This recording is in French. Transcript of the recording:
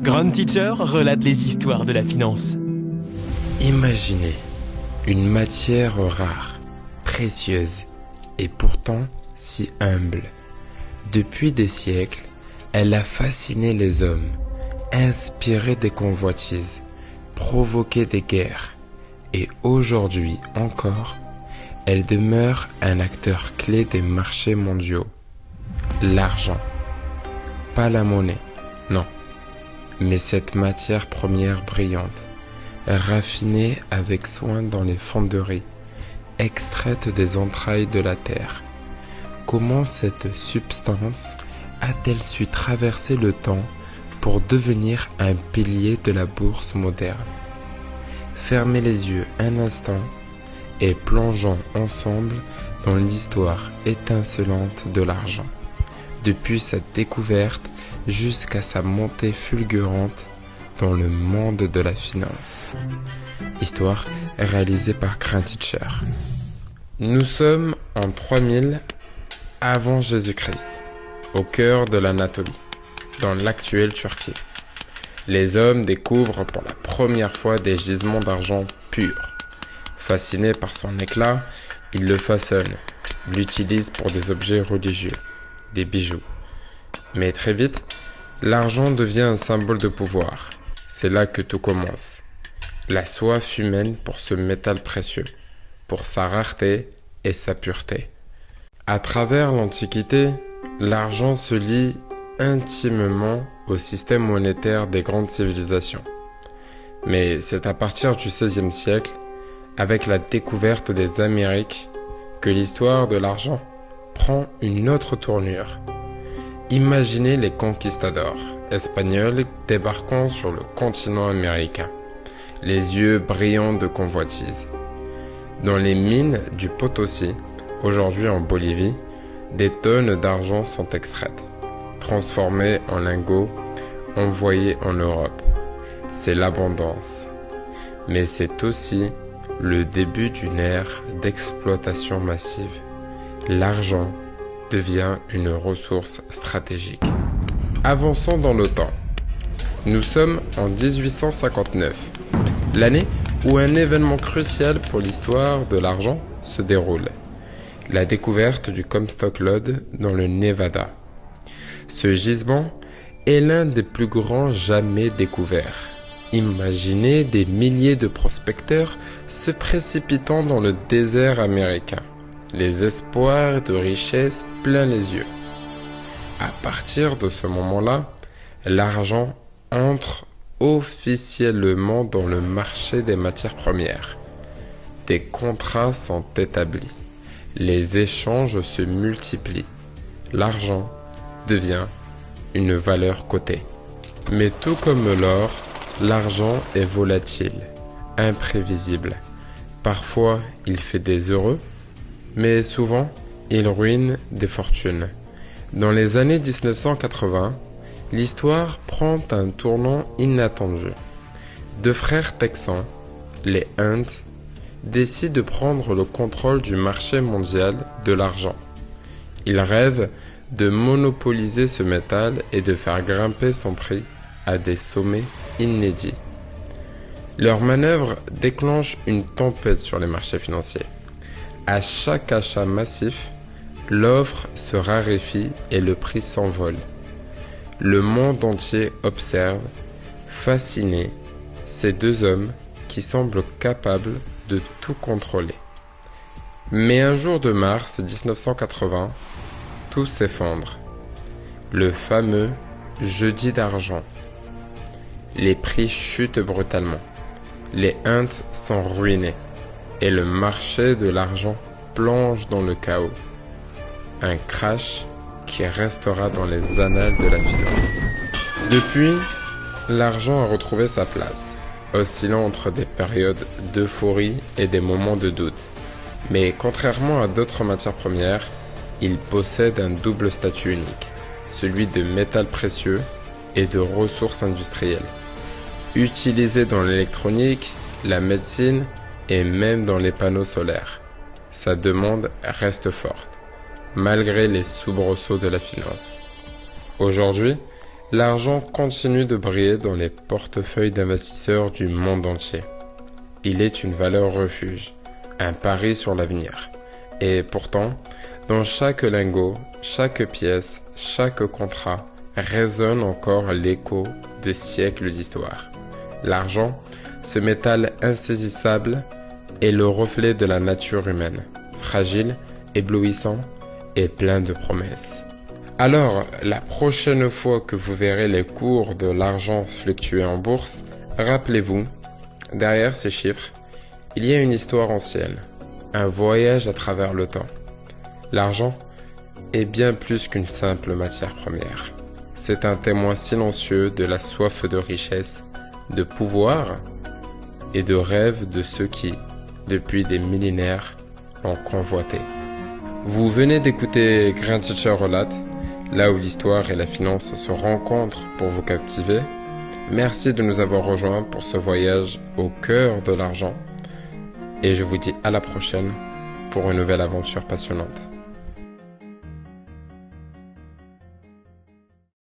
Grand Teacher relate les histoires de la finance. Imaginez une matière rare, précieuse et pourtant si humble. Depuis des siècles, elle a fasciné les hommes, inspiré des convoitises, provoqué des guerres. Et aujourd'hui encore, elle demeure un acteur clé des marchés mondiaux. L'argent. Pas la monnaie, non. Mais cette matière première brillante, raffinée avec soin dans les fonderies, extraite des entrailles de la terre. Comment cette substance a-t-elle su traverser le temps pour devenir un pilier de la bourse moderne? Fermez les yeux un instant et plongeons ensemble dans l'histoire étincelante de l'argent, depuis sa découverte jusqu'à sa montée fulgurante dans le monde de la finance. Histoire réalisée par Grand Teacher. Nous sommes en 3000 avant Jésus-Christ, au cœur de l'Anatolie, dans l'actuelle Turquie. Les hommes découvrent pour la première fois des gisements d'argent pur. Fascinés par son éclat, ils le façonnent, l'utilisent pour des objets religieux, des bijoux. Mais très vite, l'argent devient un symbole de pouvoir. C'est là que tout commence. La soif humaine pour ce métal précieux, pour sa rareté et sa pureté. À travers l'Antiquité, l'argent se lie intimement au système monétaire des grandes civilisations. Mais c'est à partir du XVIe siècle, avec la découverte des Amériques, que l'histoire de l'argent prend une autre tournure. Imaginez les conquistadors espagnols débarquant sur le continent américain, les yeux brillants de convoitise. Dans les mines du Potosí, aujourd'hui en Bolivie, des tonnes d'argent sont extraites, transformées en lingots, envoyées en Europe. C'est l'abondance. Mais c'est aussi le début d'une ère d'exploitation massive. L'argent devient une ressource stratégique. Avançons dans le temps. Nous sommes en 1859, l'année où un événement crucial pour l'histoire de l'argent se déroule. La découverte du Comstock Lode dans le Nevada. Ce gisement est l'un des plus grands jamais découverts. Imaginez des milliers de prospecteurs se précipitant dans le désert américain. Les espoirs de richesse plein les yeux. À partir de ce moment-là, l'argent entre officiellement dans le marché des matières premières. Des contrats sont établis. Les échanges se multiplient. L'argent devient une valeur cotée. Mais tout comme l'or, l'argent est volatile, imprévisible. Parfois, il fait des heureux, mais souvent, il ruine des fortunes. Dans les années 1980, l'histoire prend un tournant inattendu. Deux frères texans, les Hunt, décident de prendre le contrôle du marché mondial de l'argent. Ils rêvent de monopoliser ce métal et de faire grimper son prix à des sommets inédits. Leur manœuvre déclenche une tempête sur les marchés financiers. À chaque achat massif, l'offre se raréfie et le prix s'envole. Le monde entier observe, fasciné, ces deux hommes qui semblent capables de tout contrôler. Mais un jour de mars 1980, tout s'effondre. Le fameux jeudi d'argent. Les prix chutent brutalement. Les Hunt sont ruinés. Et le marché de l'argent plonge dans le chaos. Un crash qui restera dans les annales de la finance. Depuis, l'argent a retrouvé sa place, oscillant entre des périodes d'euphorie et des moments de doute. Mais contrairement à d'autres matières premières, il possède un double statut unique, celui de métal précieux et de ressources industrielles. Utilisé dans l'électronique, la médecine et même dans les panneaux solaires. Sa demande reste forte, malgré les soubresauts de la finance. Aujourd'hui, L'argent continue de briller dans les portefeuilles d'investisseurs du monde entier. Il est une valeur refuge, un pari sur l'avenir. Et pourtant, dans chaque lingot, chaque pièce, chaque contrat, résonne encore l'écho de siècles d'histoire. L'argent, ce métal insaisissable, est le reflet de la nature humaine, fragile, éblouissant et plein de promesses. Alors, la prochaine fois que vous verrez les cours de l'argent fluctuer en bourse, rappelez-vous, derrière ces chiffres, il y a une histoire ancienne, un voyage à travers le temps. L'argent est bien plus qu'une simple matière première. C'est un témoin silencieux de la soif de richesse, de pouvoir et de rêve de ceux qui, depuis des millénaires, l'ont convoité. Vous venez d'écouter Grand Teacher Relate, là où l'histoire et la finance se rencontrent pour vous captiver. Merci de nous avoir rejoints pour ce voyage au cœur de l'argent. Et je vous dis à la prochaine pour une nouvelle aventure passionnante.